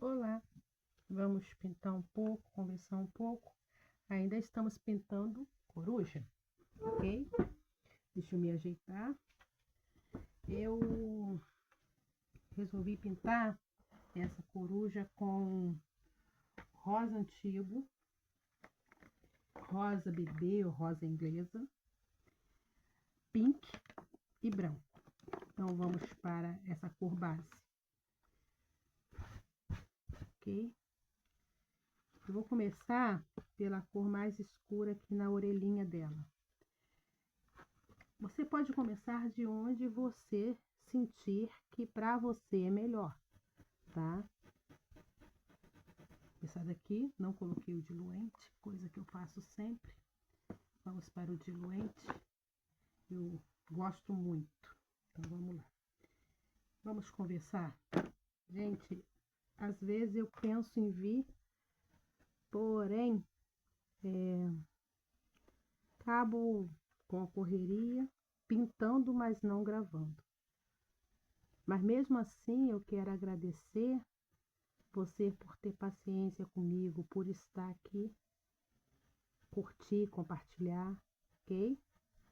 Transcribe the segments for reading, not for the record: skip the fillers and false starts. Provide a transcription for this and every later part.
Olá, vamos pintar um pouco, conversar um pouco. Ainda estamos pintando coruja, ok? Deixa eu me ajeitar. Eu resolvi pintar essa coruja com rosa antigo, rosa bebê ou rosa inglesa, pink e branco. Então vamos para essa cor base, ok? Eu vou começar pela cor mais escura aqui na orelhinha dela. Você pode começar de onde você sentir que para você é melhor, tá? Essa daqui, não coloquei o diluente, coisa que eu faço sempre. Vamos para o diluente. Eu gosto muito. Então vamos lá. Vamos conversar? Gente, às vezes eu penso em vir, porém, acabo com a correria, pintando, mas não gravando. Mas mesmo assim, eu quero agradecer você por ter paciência comigo, por estar aqui, curtir, compartilhar, ok?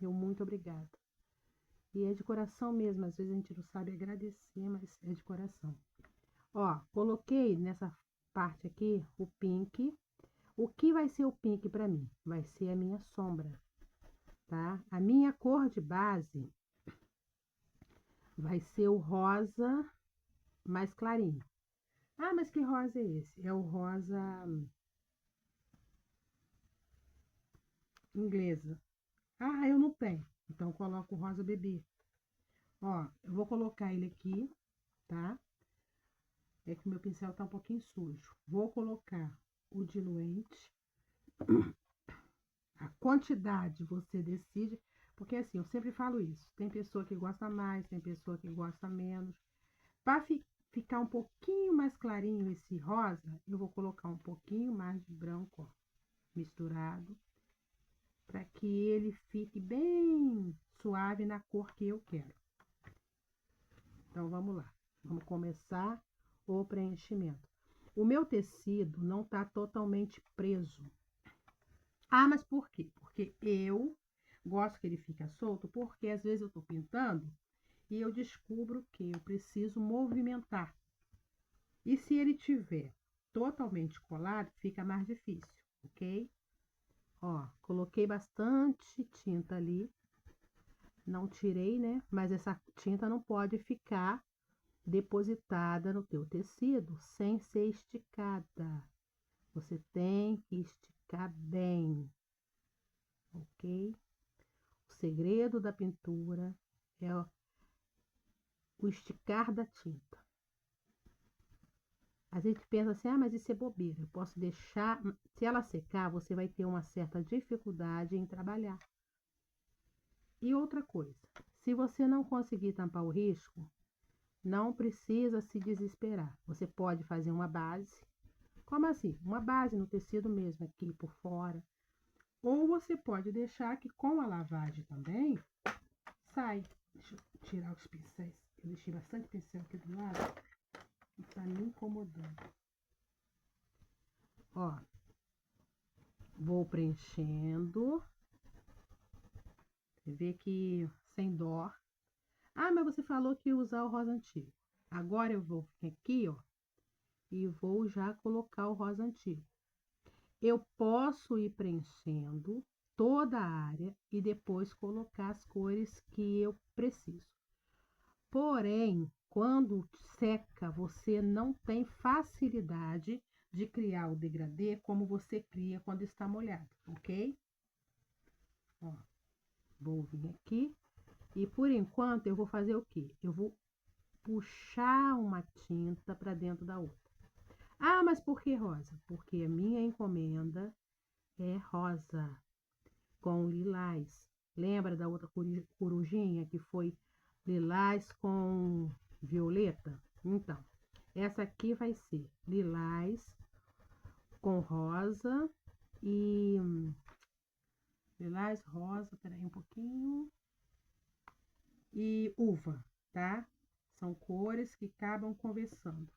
Meu muito obrigada. E é de coração mesmo, às vezes a gente não sabe agradecer, mas é de coração. Ó, coloquei nessa parte aqui o pink. O que vai ser o pink para mim? Vai ser a minha sombra, tá? A minha cor de base vai ser o rosa mais clarinho. Ah, mas que rosa é esse? É o rosa inglesa. Ah, eu não tenho. Então eu coloco o rosa bebê. Ó, eu vou colocar ele aqui, tá? É que o meu pincel tá um pouquinho sujo. Vou colocar o diluente. A quantidade você decide, porque assim, eu sempre falo isso. Tem pessoa que gosta mais, tem pessoa que gosta menos. Para ficar um pouquinho mais clarinho esse rosa, eu vou colocar um pouquinho mais de branco, ó, misturado, para que ele fique bem suave na cor que eu quero. Então vamos lá. Vamos começar o preenchimento. O meu tecido não está totalmente preso. Ah, mas por quê? Porque eu gosto que ele fique solto, porque às vezes eu estou pintando e eu descubro que eu preciso movimentar. E se ele tiver totalmente colado, fica mais difícil, ok? Ó, coloquei bastante tinta ali. Não tirei, né? Mas essa tinta não pode ficar depositada no teu tecido sem ser esticada. Você tem que esticar bem, ok? O segredo da pintura é o esticar da tinta. A gente pensa assim, ah, mas isso é bobeira. Eu posso deixar, se ela secar, você vai ter uma certa dificuldade em trabalhar. E outra coisa, se você não conseguir tampar o risco, não precisa se desesperar. Você pode fazer uma base. Como assim? Uma base no tecido mesmo, aqui por fora. Ou você pode deixar que com a lavagem também sai. Deixa eu tirar os pincéis. Eu deixei bastante pincel aqui do lado e tá me incomodando. Ó, vou preenchendo. Você vê que sem dó. Ah, mas você falou que ia usar o rosa antigo. Agora eu vou aqui, ó, e vou já colocar o rosa antigo. Eu posso ir preenchendo toda a área e depois colocar as cores que eu preciso. Porém, quando seca, você não tem facilidade de criar o degradê como você cria quando está molhado, ok? Ó, vou vir aqui e por enquanto eu vou fazer o quê? Eu vou puxar uma tinta para dentro da outra. Ah, mas por que rosa? Porque a minha encomenda é rosa com lilás. Lembra da outra corujinha que foi lilás com violeta? Então, essa aqui vai ser lilás com rosa e lilás, rosa, peraí um pouquinho, e uva, tá? São cores que acabam conversando.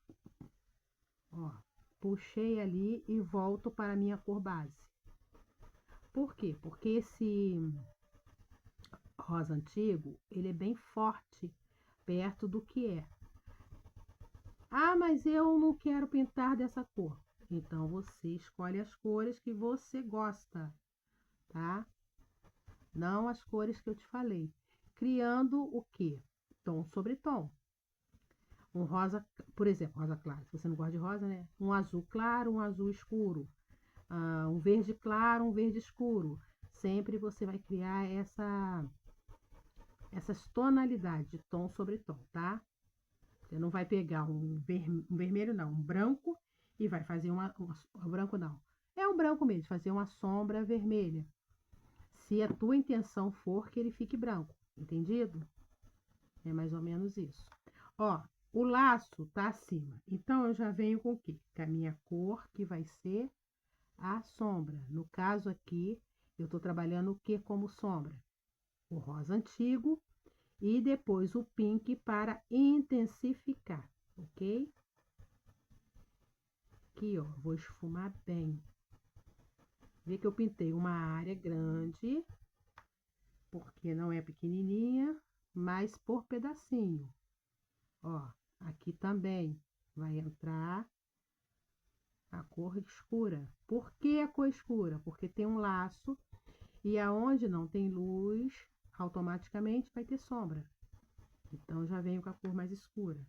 Ó, puxei ali e volto para a minha cor base. Por quê? Porque esse rosa antigo, ele é bem forte perto do que é. Ah, mas eu não quero pintar dessa cor. Então você escolhe as cores que você gosta, tá? Não as cores que eu te falei. Criando o quê? Tom sobre tom. Um rosa, por exemplo, rosa claro. Se você não gosta de rosa, né? Um azul claro, um azul escuro. Um verde claro, um verde escuro. Sempre você vai criar essas tonalidades de tom sobre tom, tá? Você não vai pegar um vermelho, não, um branco e vai fazer um branco não. É um branco mesmo, fazer uma sombra vermelha. Se a tua intenção for que ele fique branco, entendido? É mais ou menos isso. Ó, o laço tá acima. Então eu já venho com o quê? Com a minha cor, que vai ser a sombra. No caso aqui, eu tô trabalhando o que como sombra? O rosa antigo e depois o pink para intensificar, ok? Aqui, ó, vou esfumar bem. Vê que eu pintei uma área grande, porque não é pequenininha, mas por pedacinho. Ó, aqui também vai entrar a cor escura. Por que a cor escura? Porque tem um laço e aonde não tem luz, automaticamente vai ter sombra. Então já venho com a cor mais escura.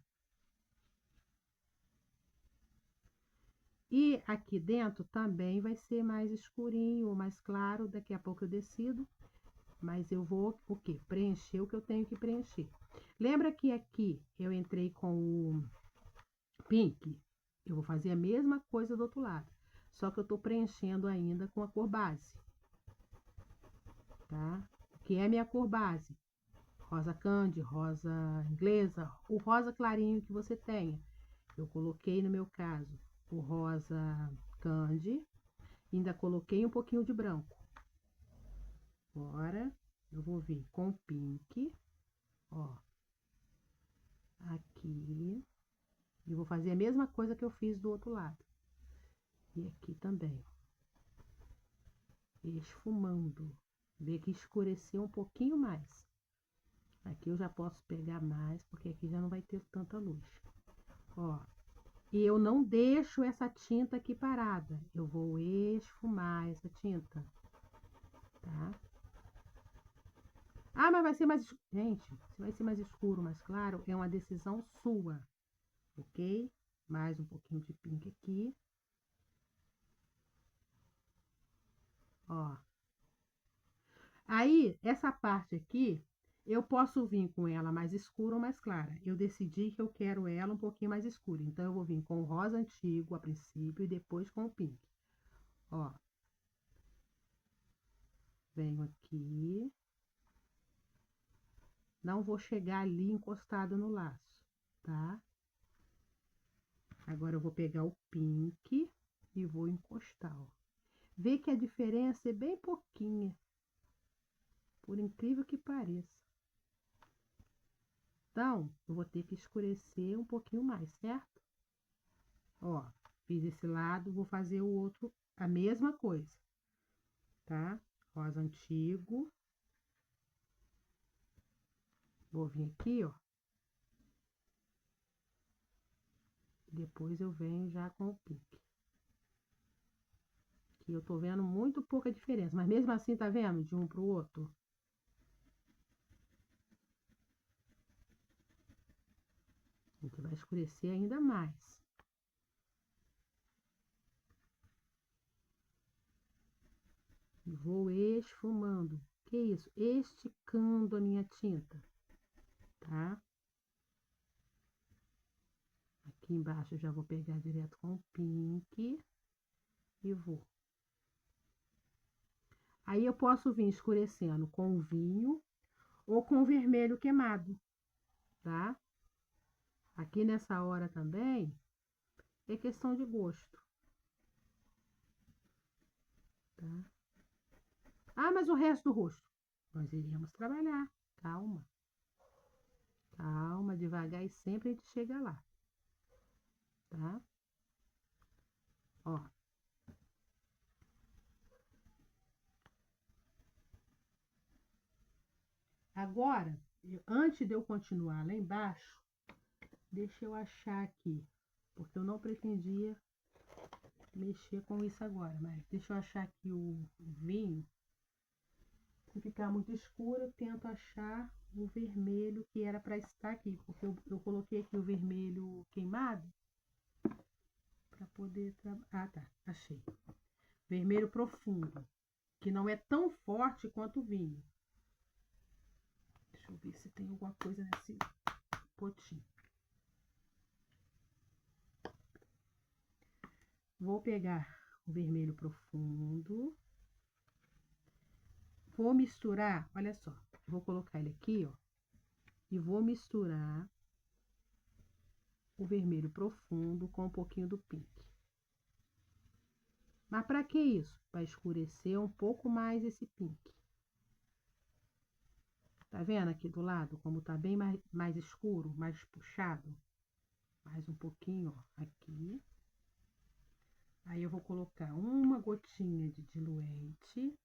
E aqui dentro também vai ser mais escurinho ou mais claro. Daqui a pouco eu decido. Mas eu vou o quê? Preencher o que eu tenho que preencher. Lembra que aqui eu entrei com o pink? Eu vou fazer a mesma coisa do outro lado. Só que eu tô preenchendo ainda com a cor base. Tá? O que é minha cor base? Rosa candy, rosa inglesa, o rosa clarinho que você tenha. Eu coloquei no meu caso o rosa candy, ainda coloquei um pouquinho de branco. Agora eu vou vir com pink, ó, aqui, e vou fazer a mesma coisa que eu fiz do outro lado. E aqui também, esfumando. Vê que escureceu um pouquinho mais. Aqui eu já posso pegar mais, porque aqui já não vai ter tanta luz. Ó, e eu não deixo essa tinta aqui parada. Eu vou esfumar essa tinta, tá? Ah, mas vai ser mais... Gente, se vai ser mais escuro, mais claro, é uma decisão sua, ok? Mais um pouquinho de pink aqui. Ó. Aí, essa parte aqui, eu posso vir com ela mais escura ou mais clara. Eu decidi que eu quero ela um pouquinho mais escura. Então, eu vou vir com o rosa antigo a princípio e depois com o pink. Ó. Venho aqui. Não vou chegar ali encostado no laço, tá? Agora eu vou pegar o pink e vou encostar, ó. Vê que a diferença é bem pouquinha, por incrível que pareça. Então, eu vou ter que escurecer um pouquinho mais, certo? Ó, fiz esse lado, vou fazer o outro, a mesma coisa, tá? Rosa antigo. Vou vir aqui, ó. Depois eu venho já com o pink. Aqui eu tô vendo muito pouca diferença, mas mesmo assim, tá vendo? De um pro outro. A gente vai escurecer ainda mais. Vou esfumando. Que isso? Esticando a minha tinta, tá? Aqui embaixo eu já vou pegar direto com o pink e vou. Aí eu posso vir escurecendo com o vinho ou com o vermelho queimado, tá? Aqui nessa hora também é questão de gosto, tá? Ah, mas o resto do rosto? Nós iríamos trabalhar. Calma. Calma, devagar e sempre a gente chega lá, tá? Agora, antes de eu continuar lá embaixo, deixa eu achar aqui, porque eu não pretendia mexer com isso agora, mas deixa eu achar aqui o vinho. Se ficar muito escuro, eu tento achar o vermelho que era para estar aqui, porque eu coloquei aqui o vermelho queimado para poder trabalhar. Ah, tá, achei. Vermelho profundo, que não é tão forte quanto o vinho. Deixa eu ver se tem alguma coisa nesse potinho. Vou pegar o vermelho profundo. Vou misturar, olha só. Vou colocar ele aqui, ó. E vou misturar o vermelho profundo com um pouquinho do pink. Mas para que isso? Para escurecer um pouco mais esse pink. Tá vendo aqui do lado como tá bem mais escuro, mais puxado? Mais um pouquinho, ó, aqui. Aí eu vou colocar uma gotinha de diluente.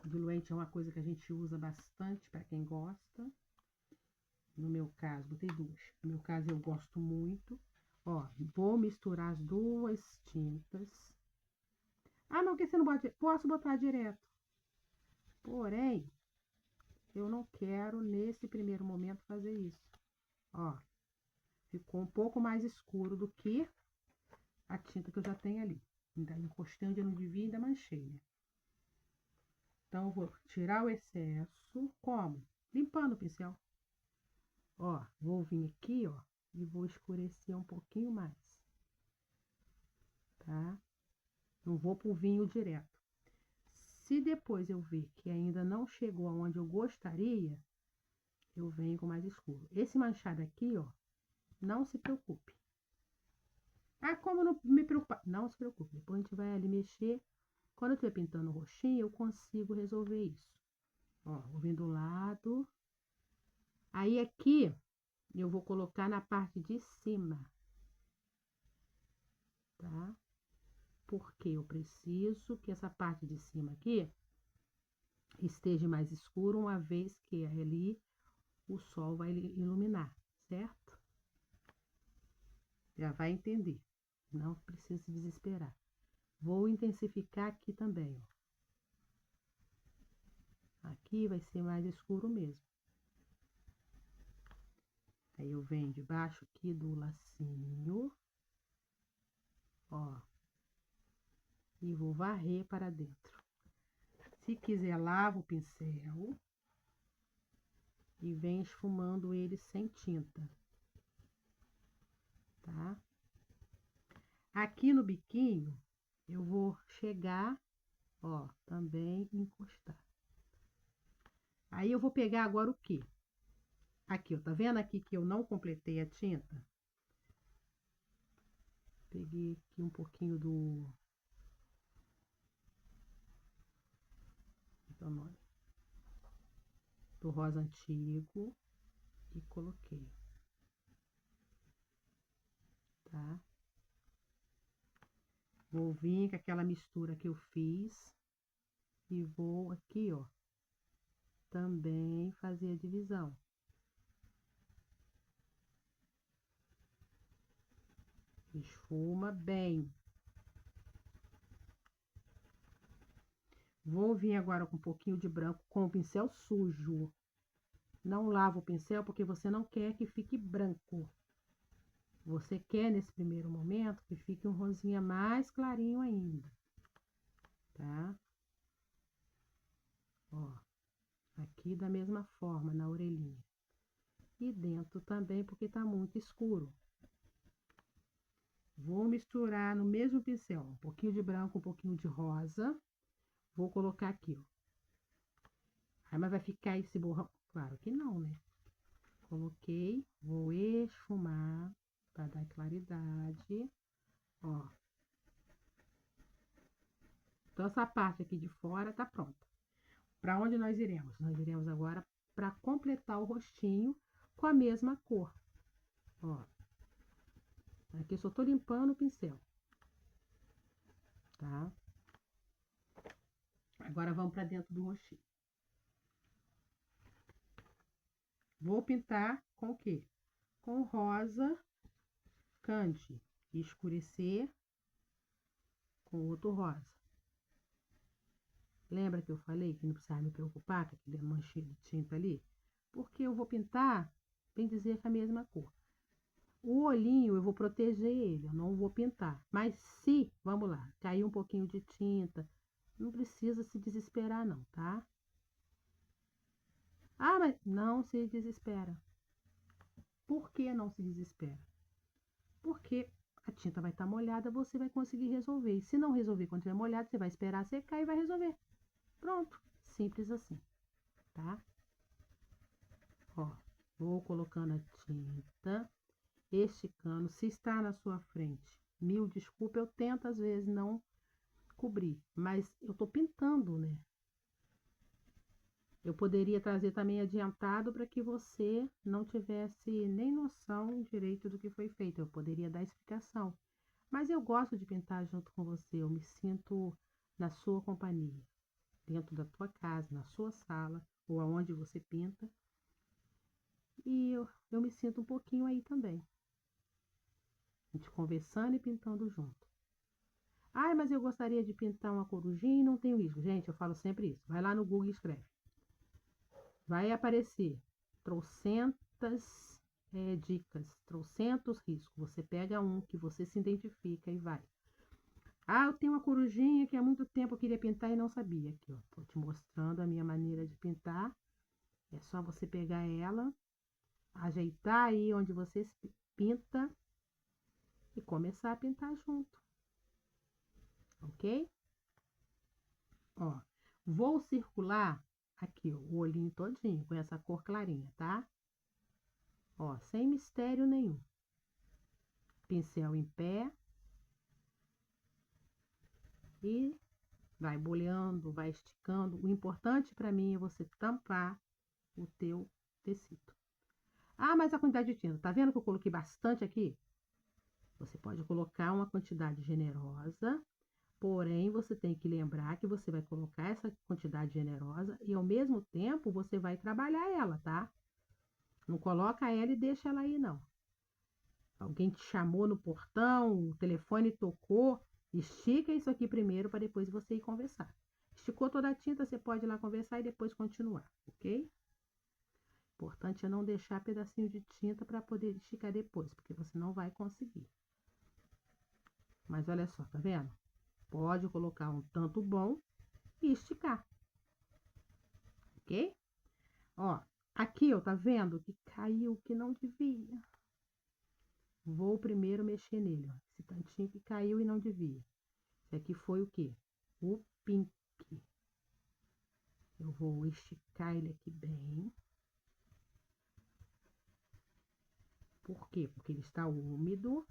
Diluente é uma coisa que a gente usa bastante para quem gosta. No meu caso, botei duas. No meu caso, eu gosto muito. Ó, vou misturar as duas tintas. Ah, não, que você não pode. Posso botar direto. Porém, eu não quero nesse primeiro momento fazer isso. Ó, ficou um pouco mais escuro do que a tinta que eu já tenho ali. Ainda encostei onde eu não devia e ainda manchei, né? Então, eu vou tirar o excesso. Como? Limpando o pincel. Ó, vou vir aqui, ó, e vou escurecer um pouquinho mais. Tá? Não vou pro vinho direto. Se depois eu ver que ainda não chegou aonde eu gostaria, eu venho com mais escuro. Esse manchado aqui, ó, não se preocupe. Ah, como não me preocupar? Não se preocupe. Depois a gente vai ali mexer. Quando eu estiver pintando o roxinho, eu consigo resolver isso. Ó, vou vir do lado. Aí aqui, eu vou colocar na parte de cima. Tá? Porque eu preciso que essa parte de cima aqui esteja mais escuro, uma vez que ali o sol vai iluminar, certo? Já vai entender. Não precisa se desesperar. Vou intensificar aqui também, ó. Aqui vai ser mais escuro mesmo. Aí eu venho debaixo aqui do lacinho, ó, e vou varrer para dentro. Se quiser, lava o pincel e vem esfumando ele sem tinta, tá? Aqui no biquinho, eu vou chegar, ó, também encostar. Aí eu vou pegar agora o quê? Aqui, ó, tá vendo aqui que eu não completei a tinta? Peguei aqui um pouquinho do rosa antigo e coloquei, tá? Vou vir com aquela mistura que eu fiz e vou aqui, ó, também fazer a divisão. Esfuma bem. Vou vir agora com um pouquinho de branco com o pincel sujo. Não lava o pincel porque você não quer que fique branco. Você quer, nesse primeiro momento, que fique um rosinha mais clarinho ainda, tá? Ó, aqui da mesma forma, na orelhinha. E dentro também, porque tá muito escuro. Vou misturar no mesmo pincel, um pouquinho de branco, um pouquinho de rosa. Vou colocar aqui, ó. Aí, mas vai ficar esse borrão? Claro que não, né? Coloquei, vou esfumar para dar claridade, ó. Então, essa parte aqui de fora tá pronta. Para onde nós iremos? Nós iremos agora para completar o rostinho com a mesma cor, ó. Aqui eu só tô limpando o pincel, tá? Agora vamos para dentro do rostinho. Vou pintar com o quê? Com rosa candy. E escurecer com outro rosa. Lembra que eu falei que não precisava me preocupar com aquele manchinho de tinta ali? Porque eu vou pintar, bem dizer, com a mesma cor. O olhinho eu vou proteger ele, eu não vou pintar. Mas se, vamos lá, cair um pouquinho de tinta, não precisa se desesperar não, tá? Ah, mas não se desespera. Por que não se desespera? Porque a tinta vai estar molhada, você vai conseguir resolver. E se não resolver quando estiver molhado, você vai esperar secar e vai resolver. Pronto, simples assim, tá? Ó, vou colocando a tinta, esticando. Se está na sua frente, mil desculpa, eu tento às vezes não cobrir, mas eu tô pintando, né? Eu poderia trazer também adiantado para que você não tivesse nem noção direito do que foi feito. Eu poderia dar explicação. Mas eu gosto de pintar junto com você. Eu me sinto na sua companhia, dentro da tua casa, na sua sala ou aonde você pinta. E eu me sinto um pouquinho aí também. A gente conversando e pintando junto. Ai, mas eu gostaria de pintar uma corujinha e não tenho isso. Gente, eu falo sempre isso. Vai lá no Google e escreve. Vai aparecer trocentas dicas, trocentos riscos. Você pega um que você se identifica e vai. Ah, eu tenho uma corujinha que há muito tempo eu queria pintar e não sabia. Aqui, ó, tô te mostrando a minha maneira de pintar. É só você pegar ela, ajeitar aí onde você pinta e começar a pintar junto, ok? Ó, vou circular aqui, ó, o olhinho todinho com essa cor clarinha, tá? Ó, sem mistério nenhum. Pincel em pé e vai boleando, vai esticando. O importante para mim é você tampar o teu tecido. Ah, mas a quantidade de tinta, tá vendo que eu coloquei bastante aqui? Você pode colocar uma quantidade generosa, porém você tem que lembrar que você vai colocar essa quantidade generosa e ao mesmo tempo você vai trabalhar ela, tá? Não coloca ela e deixa ela aí, não. Alguém te chamou no portão, o telefone tocou, estica isso aqui primeiro para depois você ir conversar. Esticou toda a tinta, você pode ir lá conversar e depois continuar, ok? Importante é não deixar pedacinho de tinta para poder esticar depois, porque você não vai conseguir. Mas olha só, tá vendo? Pode colocar um tanto bom e esticar, ok? Ó, aqui, ó, tá vendo que caiu que não devia. Vou primeiro mexer nele, ó. Esse tantinho que caiu e não devia. Esse aqui foi o quê? O pink. Eu vou esticar ele aqui bem. Por quê? Porque ele está úmido.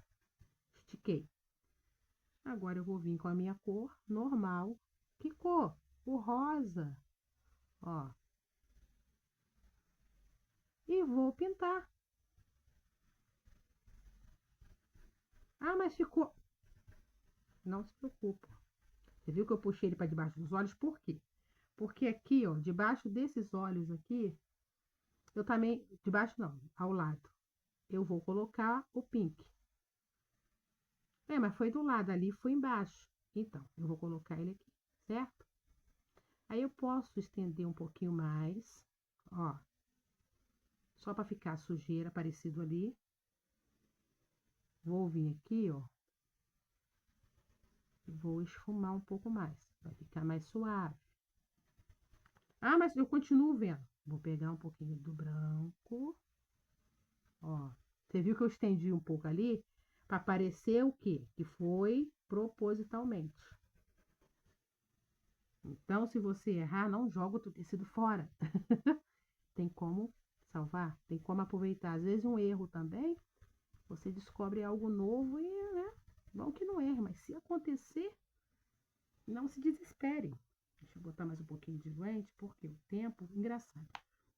Estiquei. Agora eu vou vir com a minha cor normal. Que cor? O rosa. Ó. E vou pintar. Ah, mas ficou... Não se preocupa. Você viu que eu puxei ele para debaixo dos olhos? Por quê? Porque aqui, ó, debaixo desses olhos aqui, eu também... Debaixo não, ao lado. Eu vou colocar o pink. É, mas foi do lado ali, foi embaixo. Então, eu vou colocar ele aqui, certo? Aí eu posso estender um pouquinho mais, ó. Só para ficar a sujeira parecido ali. Vou vir aqui, ó. E vou esfumar um pouco mais, vai ficar mais suave. Ah, mas eu continuo vendo. Vou pegar um pouquinho do branco. Ó, você viu que eu estendi um pouco ali para parecer o quê? Que foi propositalmente. Então, se você errar, não joga o teu tecido fora. Tem como salvar, tem como aproveitar. Às vezes um erro também, você descobre algo novo e, né, bom que não erre, mas se acontecer, não se desespere. Deixa eu botar mais um pouquinho de diluente, porque o tempo, engraçado,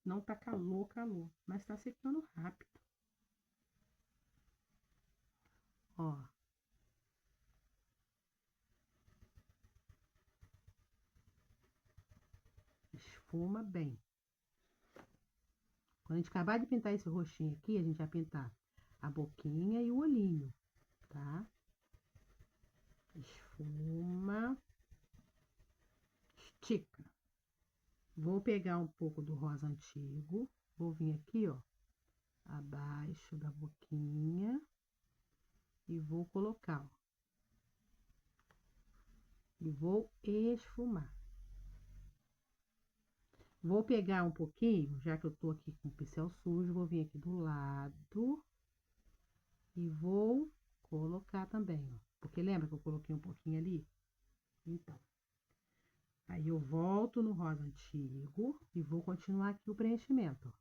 não tá calor, calor, mas tá secando rápido. Ó. Esfuma bem. Quando a gente acabar de pintar esse rostinho aqui, a gente vai pintar a boquinha e o olhinho, tá? Esfuma, estica. Vou pegar um pouco do rosa antigo, vou vir aqui, ó, abaixo da boquinha e vou colocar, ó, e vou esfumar. Vou pegar um pouquinho, já que eu tô aqui com o pincel sujo, vou vir aqui do lado e vou colocar também, ó. Porque lembra que eu coloquei um pouquinho ali? Então, aí eu volto no rosa antigo e vou continuar aqui o preenchimento, ó.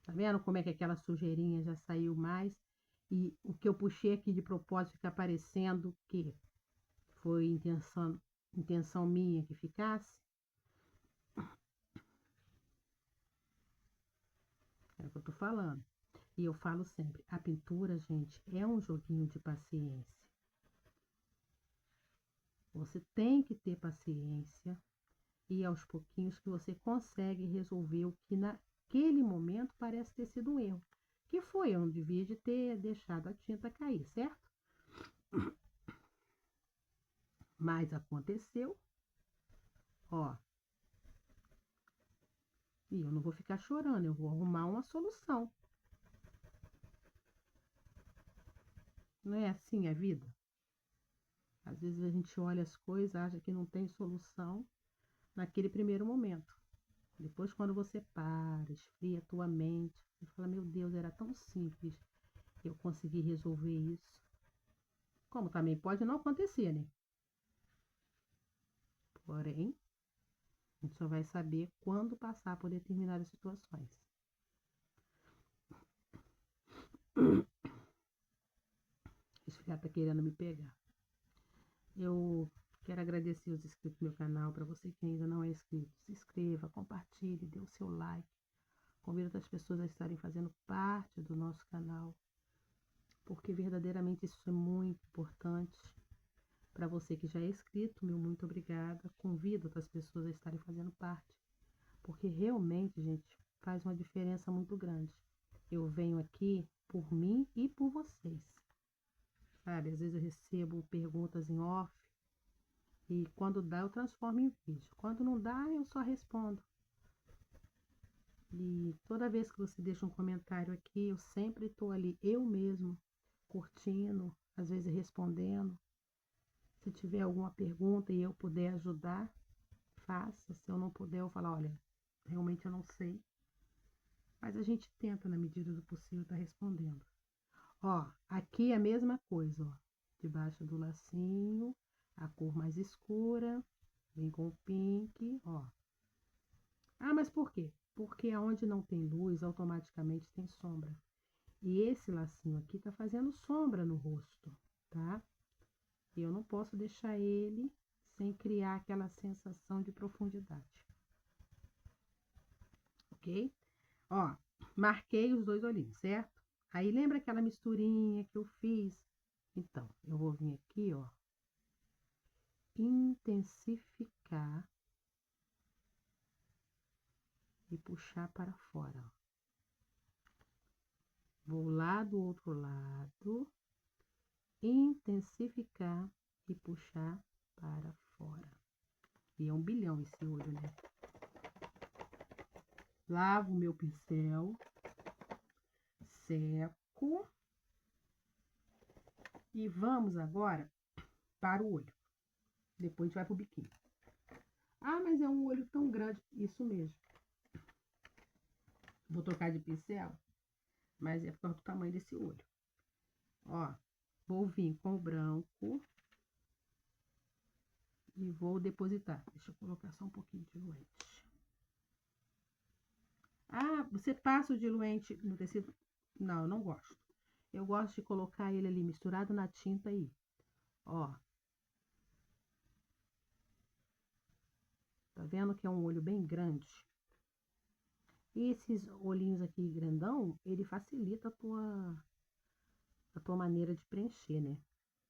Tá vendo como é que aquela sujeirinha já saiu mais? E o que eu puxei aqui de propósito fica parecendo que foi intenção minha que ficasse. É o que eu tô falando. E eu falo sempre, a pintura, gente, é um joguinho de paciência. Você tem que ter paciência e aos pouquinhos que você consegue resolver o que naquele momento parece ter sido um erro. Que foi, eu não devia de ter deixado a tinta cair, certo? Mas aconteceu, ó. E eu não vou ficar chorando, eu vou arrumar uma solução. Não é assim a vida? Às vezes a gente olha as coisas, acha que não tem solução naquele primeiro momento. Depois, quando você para, esfria a tua mente, você fala, meu Deus, era tão simples, eu consegui resolver isso. Como também pode não acontecer, né? Porém, a gente só vai saber quando passar por determinadas situações. Esse gato tá querendo me pegar. Eu quero agradecer os inscritos do meu canal. Para você que ainda não é inscrito, se inscreva, compartilhe, dê o seu like. Convido outras pessoas a estarem fazendo parte do nosso canal, porque verdadeiramente isso é muito importante. Para você que já é inscrito, meu muito obrigada. Convido outras pessoas a estarem fazendo parte, porque realmente, gente, faz uma diferença muito grande. Eu venho aqui por mim e por vocês, sabe? Às vezes eu recebo perguntas em off e quando dá eu transformo em vídeo. Quando não dá, eu só respondo. E toda vez que você deixa um comentário aqui, eu sempre estou ali, eu mesmo, curtindo, às vezes respondendo. Se tiver alguma pergunta e eu puder ajudar, faça. Se eu não puder, eu falo, olha, realmente eu não sei. Mas a gente tenta, na medida do possível, estar respondendo. Ó, aqui é a mesma coisa, ó. Debaixo do lacinho, a cor mais escura, vem com o pink, ó. Ah, mas por quê? Porque aonde não tem luz, automaticamente tem sombra. E esse lacinho aqui tá fazendo sombra no rosto, tá? E eu não posso deixar ele sem criar aquela sensação de profundidade. Ok? Ó, marquei os dois olhinhos, certo? Aí lembra aquela misturinha que eu fiz? Então, eu vou vir aqui, ó, intensificar e puxar para fora, ó. Vou lá do outro lado, intensificar e puxar para fora. E é um bilhão esse olho, né? Lavo o meu pincel, seco e vamos agora para o olho. Depois a gente vai pro biquinho. Ah, mas é um olho tão grande. Isso mesmo. Vou trocar de pincel, mas é por causa do tamanho desse olho. Ó, vou vir com o branco e vou depositar. Deixa eu colocar só um pouquinho de diluente. Ah, você passa o diluente no tecido? Não, eu não gosto. Eu gosto de colocar ele ali misturado na tinta aí. Ó. Tá vendo que é um olho bem grande? E esses olhinhos aqui grandão, ele facilita a tua maneira de preencher, né?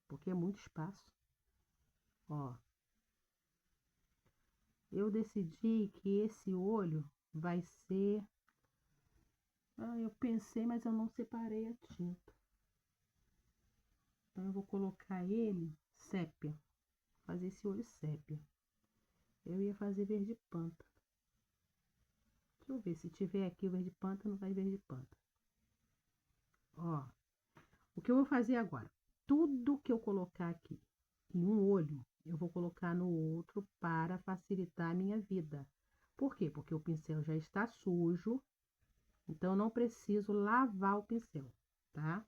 Porque é muito espaço. Ó. eu decidi que esse olho vai ser... eu pensei, mas eu não separei a tinta. Então, eu vou colocar ele sépia. Fazer esse olho sépia. Eu ia fazer verde panta. Deixa eu ver, se tiver aqui o verde pântano, vai verde pântano. Ó, o que eu vou fazer agora? Tudo que eu colocar aqui em um olho, eu vou colocar no outro para facilitar a minha vida. Por quê? Porque o pincel já está sujo, então eu não preciso lavar o pincel, tá?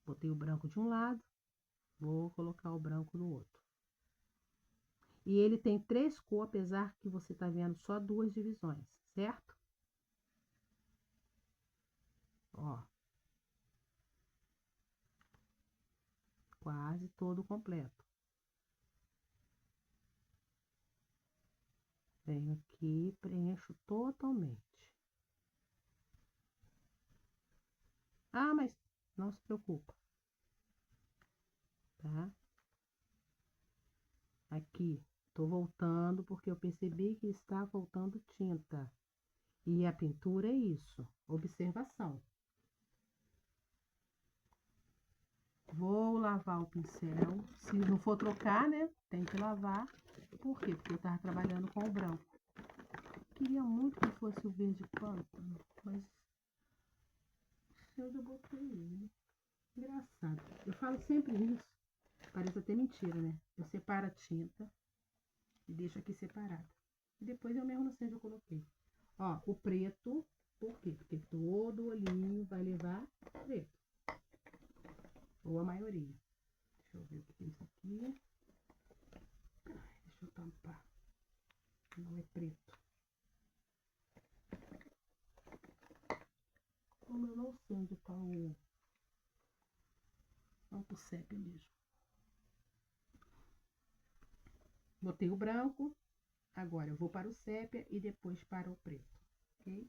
Botei o branco de um lado, vou colocar o branco no outro. E ele tem 3 cores, apesar que você tá vendo só 2 divisões, certo? Ó. Quase todo completo. Venho aqui, preencho totalmente. Ah, mas não se preocupa, tá? Aqui, tô voltando porque eu percebi que está faltando tinta. E a pintura é isso, observação. Vou lavar o pincel. Se não for trocar, né? Tem que lavar. Por quê? Porque eu tava trabalhando com o branco. Queria muito que fosse o verde pântano, mas eu já botei ele. Engraçado. Eu falo sempre isso. Parece até mentira, né? Eu separo a tinta e deixo aqui separada. E depois eu mesmo não sei onde eu coloquei. Ó, o preto, por quê? Porque todo olhinho vai levar preto. Ou a maioria. Deixa eu ver o que é isso aqui. Deixa eu tampar. Não é preto. Como eu não sei onde tá o... Vamos pro sépia mesmo. Botei o branco. Agora eu vou para o sépia e depois para o preto. Ok?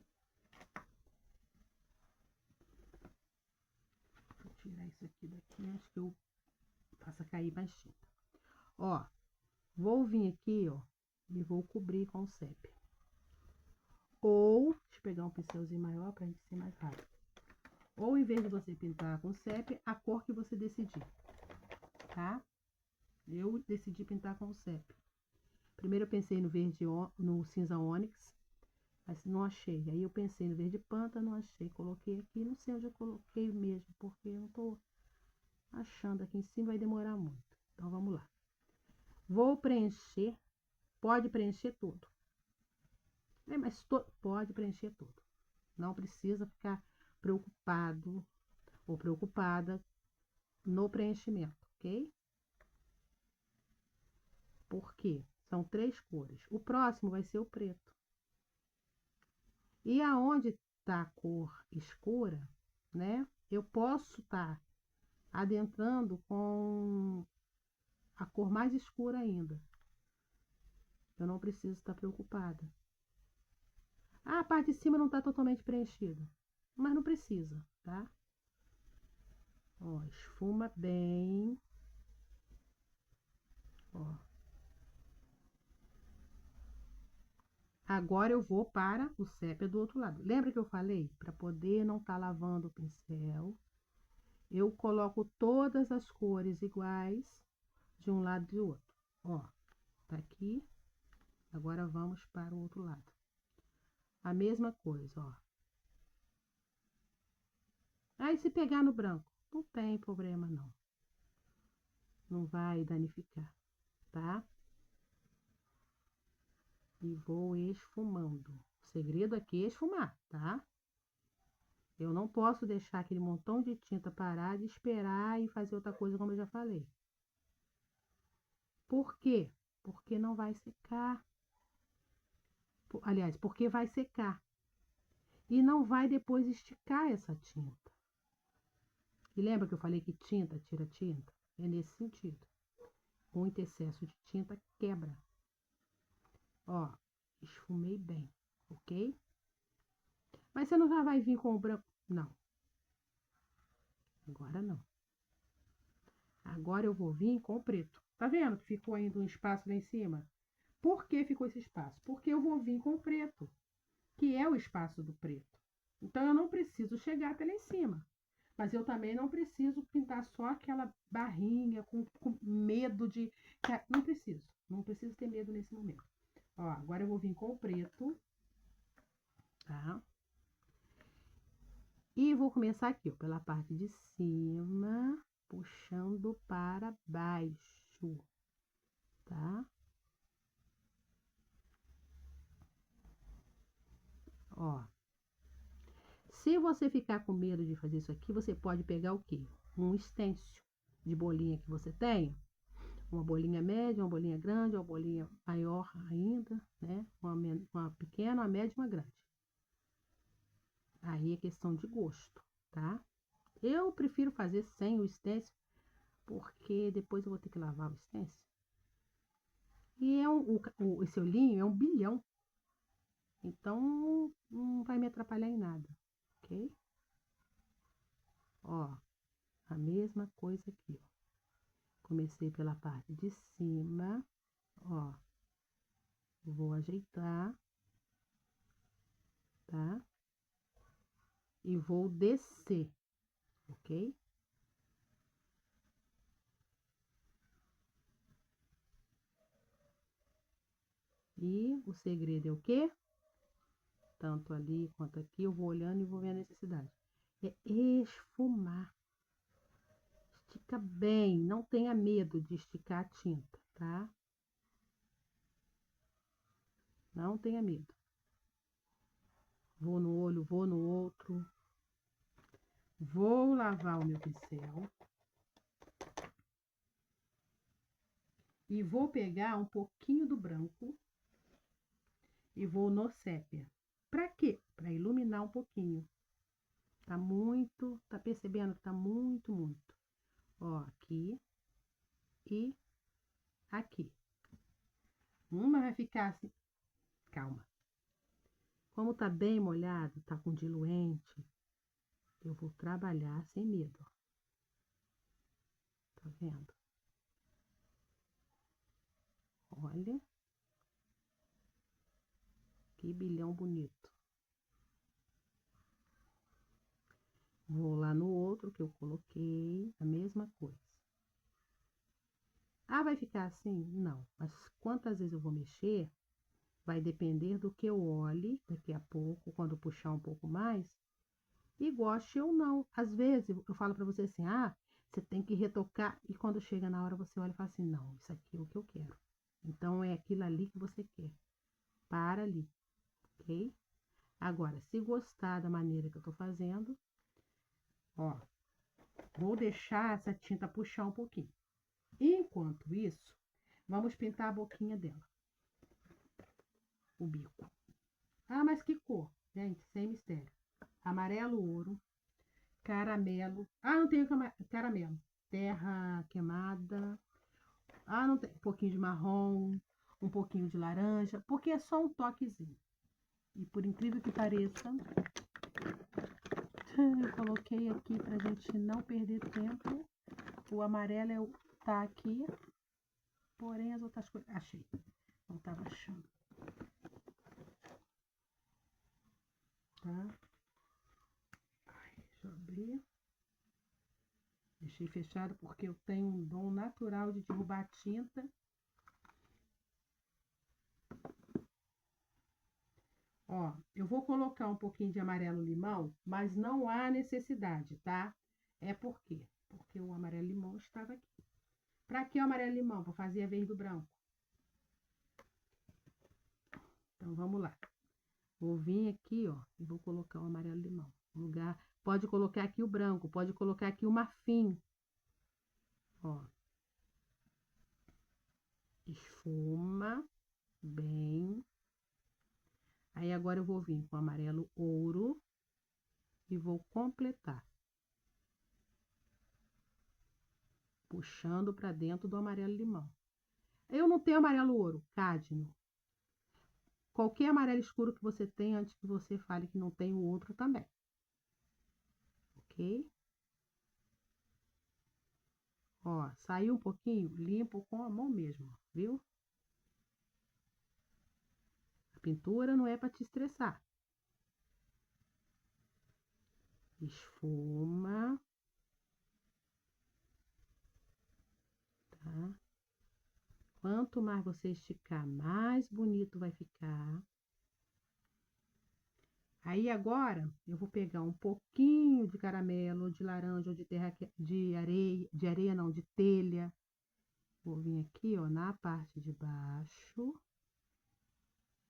Vou tirar isso aqui daqui. Acho que eu faça cair mais tinta. Ó, vou vir aqui, ó, e vou cobrir com o sépia. Ou, deixa eu pegar um pincelzinho maior pra gente ser mais rápido. Ou em vez de você pintar com sépia, a cor que você decidir, tá? Eu decidi pintar com sépia. Primeiro eu pensei no verde, no cinza ônix, mas não achei. Aí eu pensei no verde panta, não achei. Coloquei aqui, não sei onde eu coloquei mesmo, porque eu não tô achando aqui em cima, vai demorar muito. Então vamos lá. Vou preencher, pode preencher tudo. Mas pode preencher tudo. Não precisa ficar preocupado ou preocupada no preenchimento, ok? Por quê? São 3 cores. O próximo vai ser o preto. E aonde tá a cor escura, né? Eu posso estar adentrando com a cor mais escura ainda. Eu não preciso estar preocupada. Ah, a parte de cima não está totalmente preenchida. Mas não precisa, tá? Ó, esfuma bem. Ó. Agora eu vou para o sépia do outro lado. Lembra que eu falei? Para poder não estar lavando o pincel, eu coloco todas as cores iguais de um lado e do outro. Ó, tá aqui. Agora vamos para o outro lado. A mesma coisa, ó. Aí se pegar no branco, não tem problema não. Não vai danificar, tá? E vou esfumando. O segredo aqui é esfumar, tá? Eu não posso deixar aquele montão de tinta parar e esperar e fazer outra coisa, como eu já falei. Por quê? Porque não vai secar. Aliás, porque vai secar. E não vai depois esticar essa tinta. E lembra que eu falei que tinta tira tinta? É nesse sentido. Muito excesso de tinta quebra. Ó, esfumei bem, ok? Mas você não já vai vir com o branco? Não. Agora não. Agora eu vou vir com o preto. Tá vendo que ficou ainda um espaço lá em cima? Por que ficou esse espaço? Porque eu vou vir com o preto, que é o espaço do preto. Então, eu não preciso chegar até lá em cima. Mas eu também não preciso pintar só aquela barrinha com medo de... Não preciso. Não preciso ter medo nesse momento. Ó, agora eu vou vir com o preto. Tá? E vou começar aqui, ó, pela parte de cima, puxando para baixo. Tá? Ó. Se você ficar com medo de fazer isso aqui, você pode pegar o quê? Um stencil de bolinha que você tem. Uma bolinha média, uma bolinha grande, uma bolinha maior ainda, né? Uma pequena, uma média e uma grande. Aí é questão de gosto, tá? Eu prefiro fazer sem o stencil, porque depois eu vou ter que lavar o stencil. E esse olhinho é um bilhão. Então, não vai me atrapalhar em nada, ok? Ó, a mesma coisa aqui, ó. Comecei pela parte de cima, ó. Vou ajeitar, tá? E vou descer, ok? E o segredo é o quê? Tanto ali quanto aqui, eu vou olhando e vou ver a necessidade. É esfumar. Estica bem, não tenha medo de esticar a tinta, tá? Não tenha medo. Vou no olho, vou no outro. Vou lavar o meu pincel. E vou pegar um pouquinho do branco e vou no sépia. Pra quê? Pra iluminar um pouquinho. Tá muito, tá percebendo que tá muito, muito. Ó, aqui e aqui. Uma vai ficar assim, calma. Como tá bem molhado, tá com diluente, eu vou trabalhar sem medo. Tá vendo? Olha. Que bilhão bonito. Vou lá no outro que eu coloquei, a mesma coisa. Ah, vai ficar assim? Não. Mas quantas vezes eu vou mexer, vai depender do que eu olhe daqui a pouco, quando puxar um pouco mais, e goste ou não. Às vezes eu falo para você assim, ah, você tem que retocar, e quando chega na hora você olha e fala assim, não, isso aqui é o que eu quero. Então é aquilo ali que você quer. Para ali, ok? Agora, se gostar da maneira que eu tô fazendo, ó, vou deixar essa tinta puxar um pouquinho. Enquanto isso, vamos pintar a boquinha dela. O bico. Ah, mas que cor? Gente, sem mistério. Amarelo ouro, caramelo. Ah, não tenho caramelo. Terra queimada. Ah, não tem. Um pouquinho de marrom, um pouquinho de laranja, porque é só um toquezinho. E por incrível que pareça, eu coloquei aqui pra gente não perder tempo. O amarelo tá aqui, porém as outras coisas... Achei. Não tava achando. Tá? Ai, deixa eu abrir. Deixei fechado porque eu tenho um dom natural de derrubar tinta. Ó, eu vou colocar um pouquinho de amarelo limão, mas não há necessidade, tá? É por quê? Porque o amarelo limão estava aqui. Pra que o amarelo limão? Para fazer a vez do branco. Então, vamos lá. Vou vir aqui, ó, e vou colocar o amarelo limão. Lugar, pode colocar aqui o branco, pode colocar aqui o marfim. Ó. Esfuma bem. Aí agora eu vou vir com amarelo ouro e vou completar. Puxando para dentro do amarelo limão. Eu não tenho amarelo ouro, cádmio. Qualquer amarelo escuro que você tenha, antes que você fale que não tem o outro também. Ok? Ó, saiu um pouquinho, limpo com a mão mesmo, viu? A pintura não é para te estressar. Esfuma. Tá? Quanto mais você esticar, mais bonito vai ficar. Aí agora eu vou pegar um pouquinho de caramelo, de laranja ou de areia não, de telha. Vou vir aqui, ó, na parte de baixo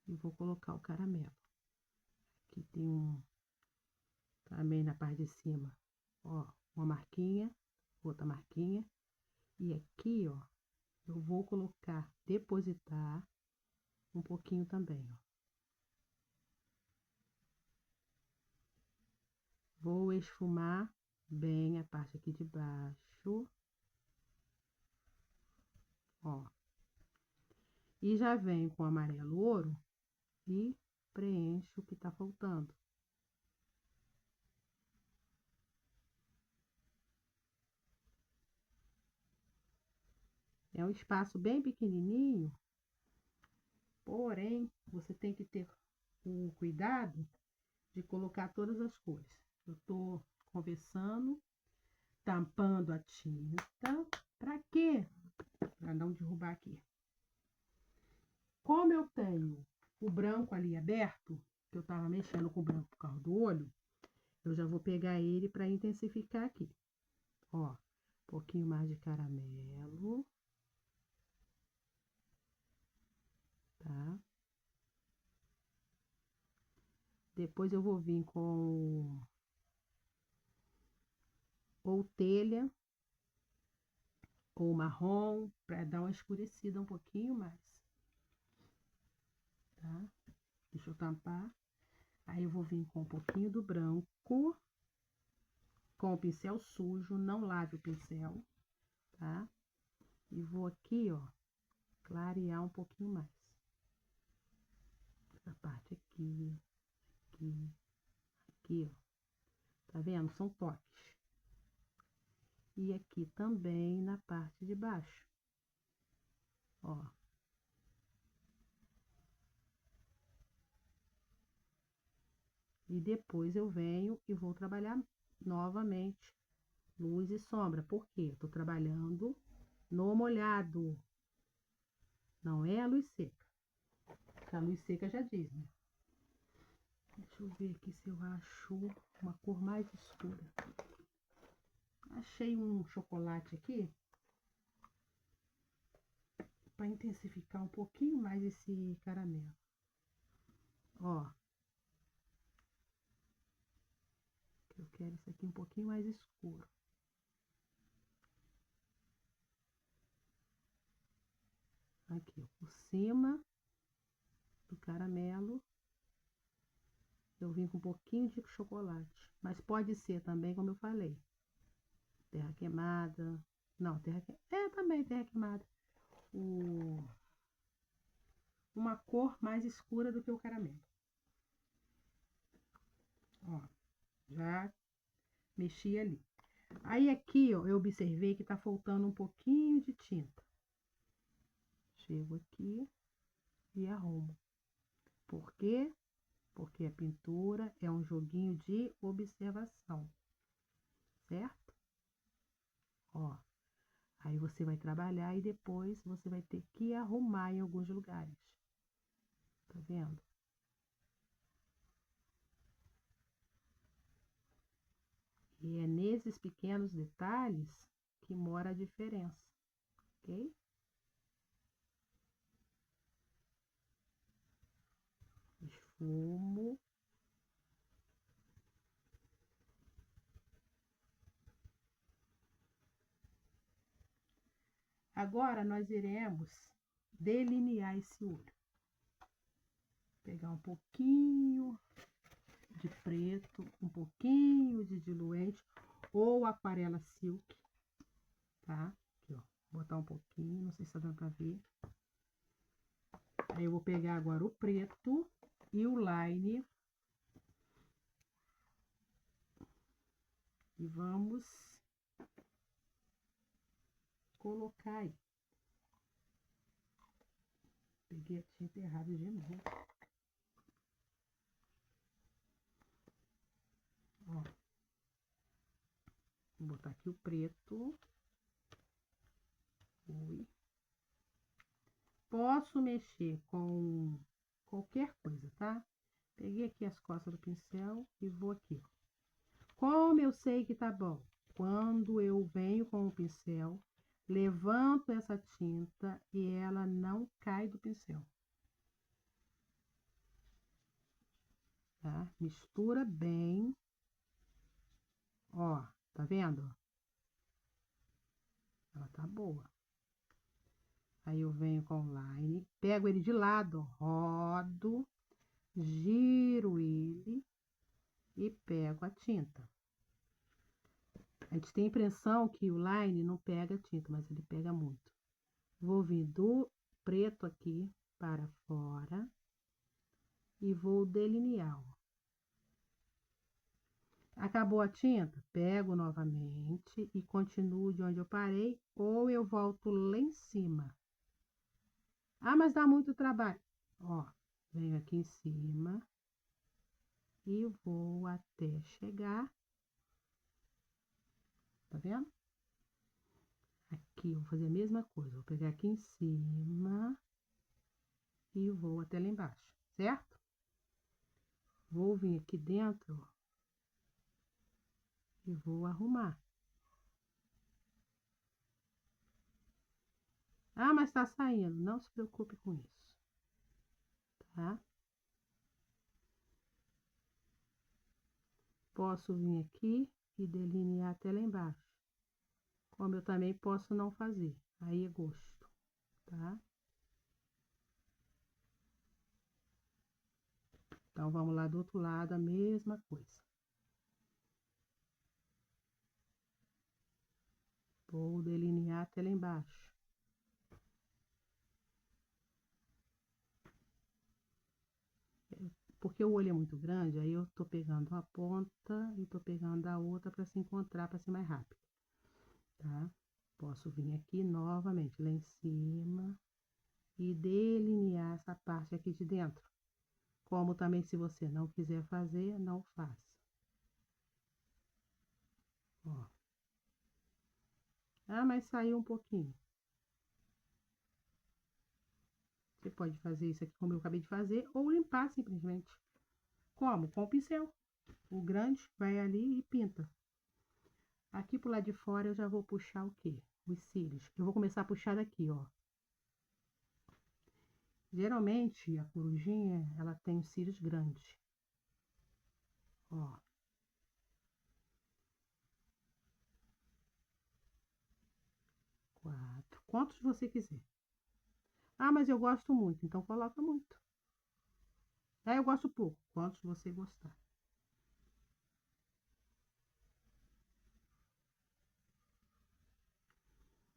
e vou colocar o caramelo. Aqui tem um também na parte de cima, ó, uma marquinha, outra marquinha. E aqui, ó, eu vou colocar, depositar um pouquinho também, ó. Vou esfumar bem a parte aqui de baixo, ó. E já venho com amarelo ouro e preencho o que tá faltando. É um espaço bem pequenininho, porém, você tem que ter o cuidado de colocar todas as cores. Eu tô conversando, tampando a tinta. Pra quê? Pra não derrubar aqui. Como eu tenho o branco ali aberto, que eu tava mexendo com o branco por causa do olho, eu já vou pegar ele para intensificar aqui. Ó, um pouquinho mais de caramelo. Tá? Depois eu vou vir com ou telha ou marrom para dar uma escurecida um pouquinho mais. Tá? Deixa eu tampar. Aí eu vou vir com um pouquinho do branco, com o pincel sujo, não lave o pincel, tá? E vou aqui, ó, clarear um pouquinho mais. Essa parte aqui, aqui, aqui, ó. Tá vendo? São toques. E aqui também na parte de baixo, ó. E depois eu venho e vou trabalhar novamente luz e sombra. Por quê? Eu tô trabalhando no molhado. Não é a luz seca. Porque a luz seca já diz, né? Deixa eu ver aqui se eu acho uma cor mais escura. Achei um chocolate aqui para intensificar um pouquinho mais esse caramelo. Ó. Eu quero isso aqui um pouquinho mais escuro. Aqui, ó, por cima do caramelo, eu vim com um pouquinho de chocolate. Mas pode ser também, como eu falei, terra queimada. Não, terra queimada. É, também terra queimada. Uma cor mais escura do que o caramelo. Ó, já mexi ali. Aí aqui, ó, eu observei que tá faltando um pouquinho de tinta. Chego aqui e arrumo. Por quê? Porque a pintura é um joguinho de observação, certo? Ó, aí você vai trabalhar e depois você vai ter que arrumar em alguns lugares. Tá vendo? E é nesses pequenos detalhes que mora a diferença, ok? Esfumo. Agora nós iremos delinear esse olho. Pegar um pouquinho de preto, um pouquinho de diluente ou aquarela silk, tá? Aqui, ó, botar um pouquinho, não sei se tá dando pra ver. Aí eu vou pegar agora o preto e o line e vamos colocar aí. Peguei a tinta errada de novo. Vou botar aqui o preto. Ui. Posso mexer com qualquer coisa, tá? Peguei aqui as costas do pincel e vou aqui. Como eu sei que tá bom? Quando eu venho com o pincel, levanto essa tinta e ela não cai do pincel. Tá? Mistura bem. Ó, tá vendo? Ela tá boa. Aí eu venho com o line, pego ele de lado, rodo, giro ele e pego a tinta. A gente tem a impressão que o line não pega tinta, mas ele pega muito. Vou vir do preto aqui para fora e vou delinear, ó. Acabou a tinta? Pego novamente e continuo de onde eu parei, ou eu volto lá em cima. Ah, mas dá muito trabalho. Ó, venho aqui em cima e vou até chegar. Tá vendo? Aqui, eu vou fazer a mesma coisa. Vou pegar aqui em cima e vou até lá embaixo, certo? Vou vir aqui dentro, ó, e vou arrumar. Ah, mas tá saindo. Não se preocupe com isso, tá? Posso vir aqui e delinear até lá embaixo. Como eu também posso não fazer. Aí é gosto, tá? Então, vamos lá do outro lado, a mesma coisa. Vou delinear até lá embaixo. Porque o olho é muito grande, aí eu tô pegando uma ponta e tô pegando a outra para se encontrar, para ser mais rápido, tá? Posso vir aqui novamente, lá em cima, e delinear essa parte aqui de dentro. Como também, se você não quiser fazer, não faça. Ó. Ah, mas saiu um pouquinho. Você pode fazer isso aqui como eu acabei de fazer, ou limpar simplesmente. Como? Com o pincel. O grande vai ali e pinta. Aqui pro lado de fora eu já vou puxar o quê? Os cílios. Eu vou começar a puxar daqui, ó. Geralmente a corujinha, ela tem os cílios grandes. Ó. Quatro. Quantos você quiser. Ah, mas eu gosto muito, então coloca muito. Ah, eu gosto pouco. Quantos você gostar.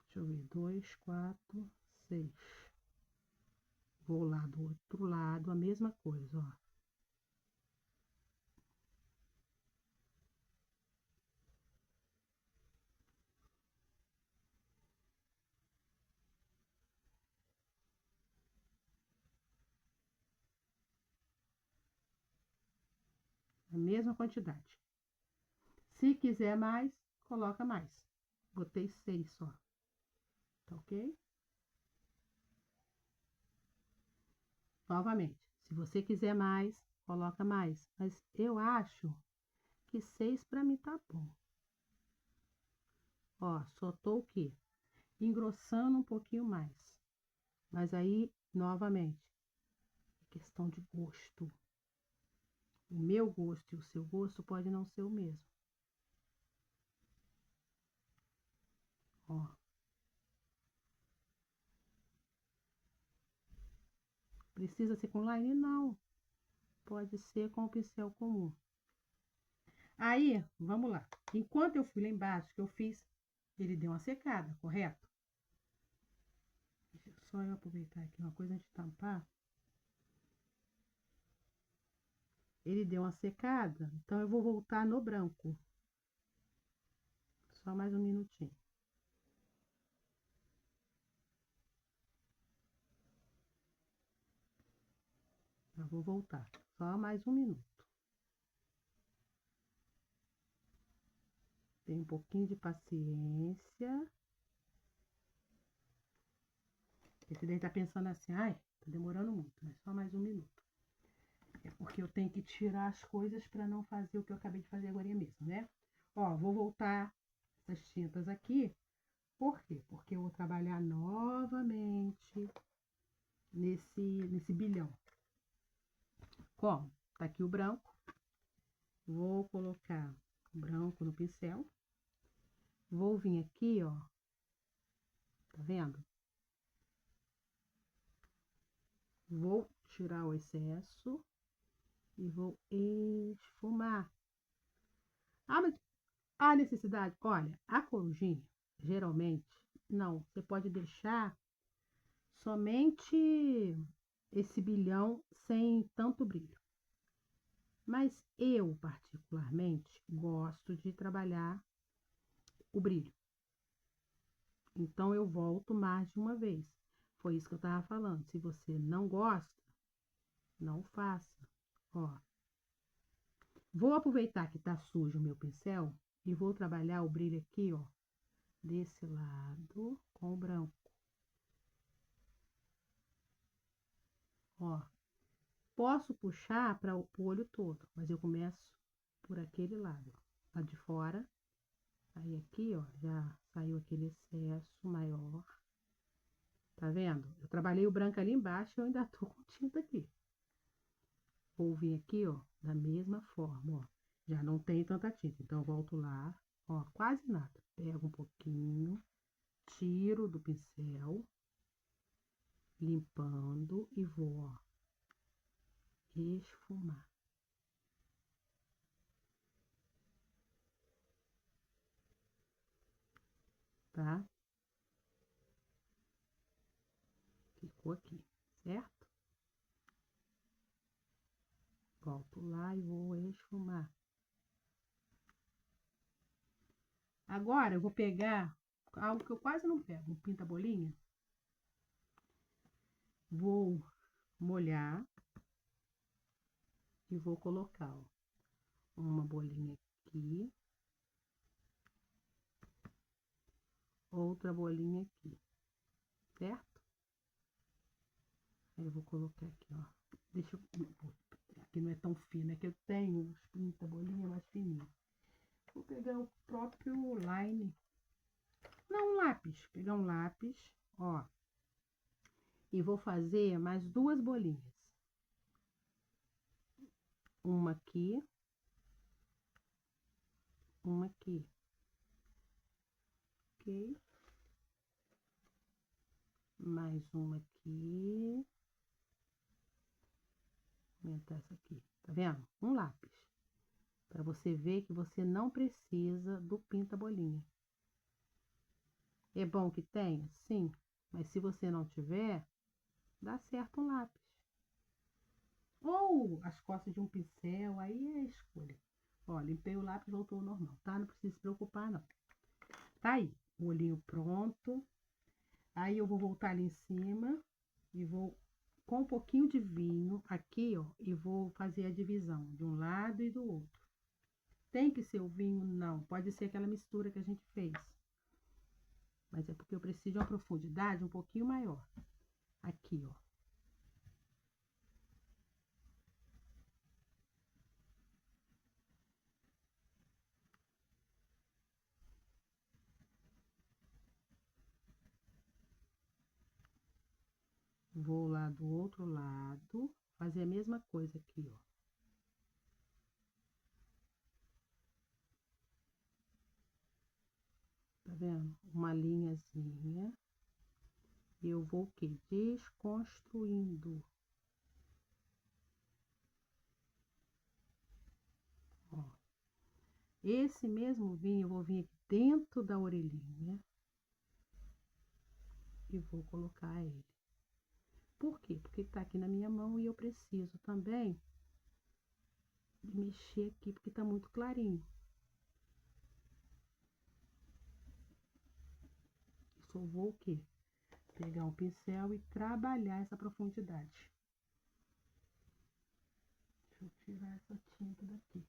Deixa eu ver. 2, 4, 6. Vou lá do outro lado, a mesma coisa, ó. A mesma quantidade. Se quiser mais, coloca mais. Botei 6 só. Tá ok? Novamente, se você quiser mais, coloca mais. Mas eu acho que 6 para mim tá bom. Ó, só tô o quê? Engrossando um pouquinho mais. Mas aí, novamente, é questão de gosto. O meu gosto e o seu gosto pode não ser o mesmo. Ó. Precisa ser com line? Não. Pode ser com o pincel comum. Aí, vamos lá. Enquanto eu fui lá embaixo, que eu fiz, ele deu uma secada, correto? Deixa eu só eu aproveitar aqui uma coisa antes de tampar. Ele deu uma secada, então eu vou voltar no branco. Só mais um minutinho. Eu vou voltar. Só mais um minuto. Tenha um pouquinho de paciência. Esse daí tá pensando assim, ai, tá demorando muito, mas só mais um minuto. É porque eu tenho que tirar as coisas para não fazer o que eu acabei de fazer agora mesmo, né? Ó, vou voltar essas tintas aqui. Por quê? Porque eu vou trabalhar novamente nesse bilhão. Como? Tá aqui o branco. Vou colocar o branco no pincel. Vou vir aqui, ó. Tá vendo? Vou tirar o excesso e vou esfumar. Ah, mas a necessidade, olha, a corujinha, geralmente, não, você pode deixar somente esse bilhão sem tanto brilho. Mas eu, particularmente, gosto de trabalhar o brilho. Então, eu volto mais de uma vez. Foi isso que eu estava falando. Se você não gosta, não faça. Ó, vou aproveitar que tá sujo o meu pincel e vou trabalhar o brilho aqui, ó, desse lado com o branco. Ó, posso puxar para o olho todo, mas eu começo por aquele lado, ó, lá de fora. Aí aqui, ó, já saiu aquele excesso maior. Tá vendo? Eu trabalhei o branco ali embaixo e eu ainda tô com tinta aqui. Vou vir aqui, ó, da mesma forma, ó. Já não tem tanta tinta, então eu volto lá, ó, quase nada. Pego um pouquinho, tiro do pincel, limpando e vou, ó, esfumar. Tá? Ficou aqui, certo? Volto lá e vou esfumar. Agora eu vou pegar algo que eu quase não pego, um pinta-bolinha. Vou molhar e vou colocar, ó, uma bolinha aqui, outra bolinha aqui, certo? Aí eu vou colocar aqui, ó. Deixa eu... Aqui não é tão fino, é que eu tenho os pinta-bolinha mais fininhos. Vou pegar o próprio line. Não, um lápis. Pegar um lápis, ó. E vou fazer mais duas bolinhas. Uma aqui. Uma aqui. Ok. Mais uma aqui. Vou aumentar essa aqui. Tá vendo? Um lápis. Para você ver que você não precisa do pinta-bolinha. É bom que tenha? Sim. Mas se você não tiver, dá certo um lápis. Ou as costas de um pincel, aí é escolha. Ó, limpei o lápis, voltou ao normal, tá? Não precisa se preocupar, não. Tá aí, o olhinho pronto. Aí eu vou voltar ali em cima e vou com um pouquinho de vinho aqui, ó, e vou fazer a divisão de um lado e do outro. Tem que ser o vinho? Não. Pode ser aquela mistura que a gente fez. Mas é porque eu preciso de uma profundidade um pouquinho maior. Aqui, ó. Vou lá do outro lado, fazer a mesma coisa aqui, ó. Tá vendo? Uma linhazinha. E eu vou o quê? Desconstruindo. Ó. Esse mesmo vinho eu vou vir aqui dentro da orelhinha e vou colocar ele. Por quê? Porque ele tá aqui na minha mão e eu preciso também de mexer aqui, porque tá muito clarinho. Só vou o quê? Pegar um pincel e trabalhar essa profundidade. Deixa eu tirar essa tinta daqui.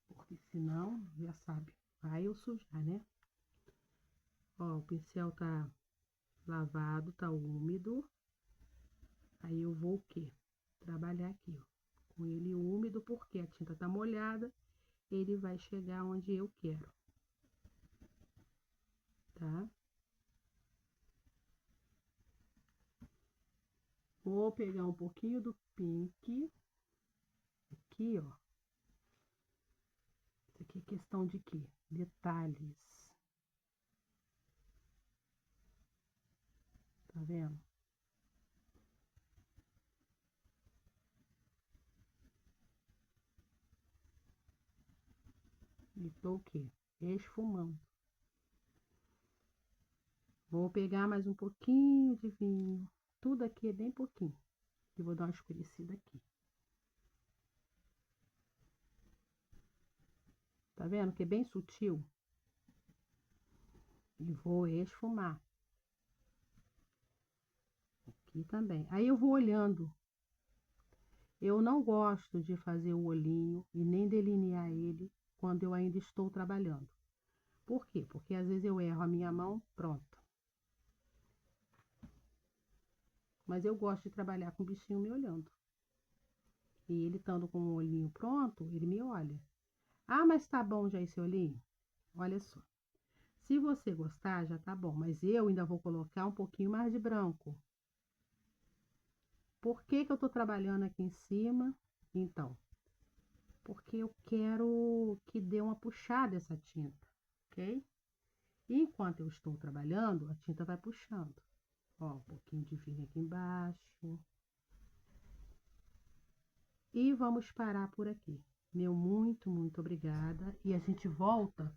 Porque senão, já sabe, vai eu sujar, né? Ó, o pincel tá lavado, tá úmido. Aí eu vou o quê? Trabalhar aqui, ó, com ele úmido, porque a tinta tá molhada, ele vai chegar onde eu quero, tá? Vou pegar um pouquinho do pink, aqui, ó. Isso aqui é questão de quê? Detalhes. Tá vendo? E tô o quê? Esfumando. Vou pegar mais um pouquinho de vinho. Tudo aqui é bem pouquinho. E vou dar uma escurecida aqui. Tá vendo que é bem sutil? E vou esfumar. Aqui também. Aí eu vou olhando. Eu não gosto de fazer o olhinho e nem delinear ele quando eu ainda estou trabalhando. Por quê? Porque às vezes eu erro a minha mão, pronto. Mas eu gosto de trabalhar com o bichinho me olhando. E ele estando com o olhinho pronto, ele me olha. Ah, mas tá bom já esse olhinho? Olha só. Se você gostar, já tá bom. Mas eu ainda vou colocar um pouquinho mais de branco. Por que que eu tô trabalhando aqui em cima? Então, porque eu quero que dê uma puxada essa tinta, ok? E enquanto eu estou trabalhando, a tinta vai puxando. Ó, um pouquinho de vinho aqui embaixo. E vamos parar por aqui. Meu muito obrigada. E a gente volta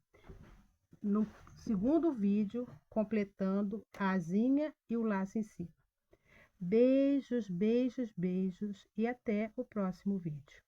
no segundo vídeo, completando a asinha e o laço em cima. Beijos, beijos, beijos e até o próximo vídeo.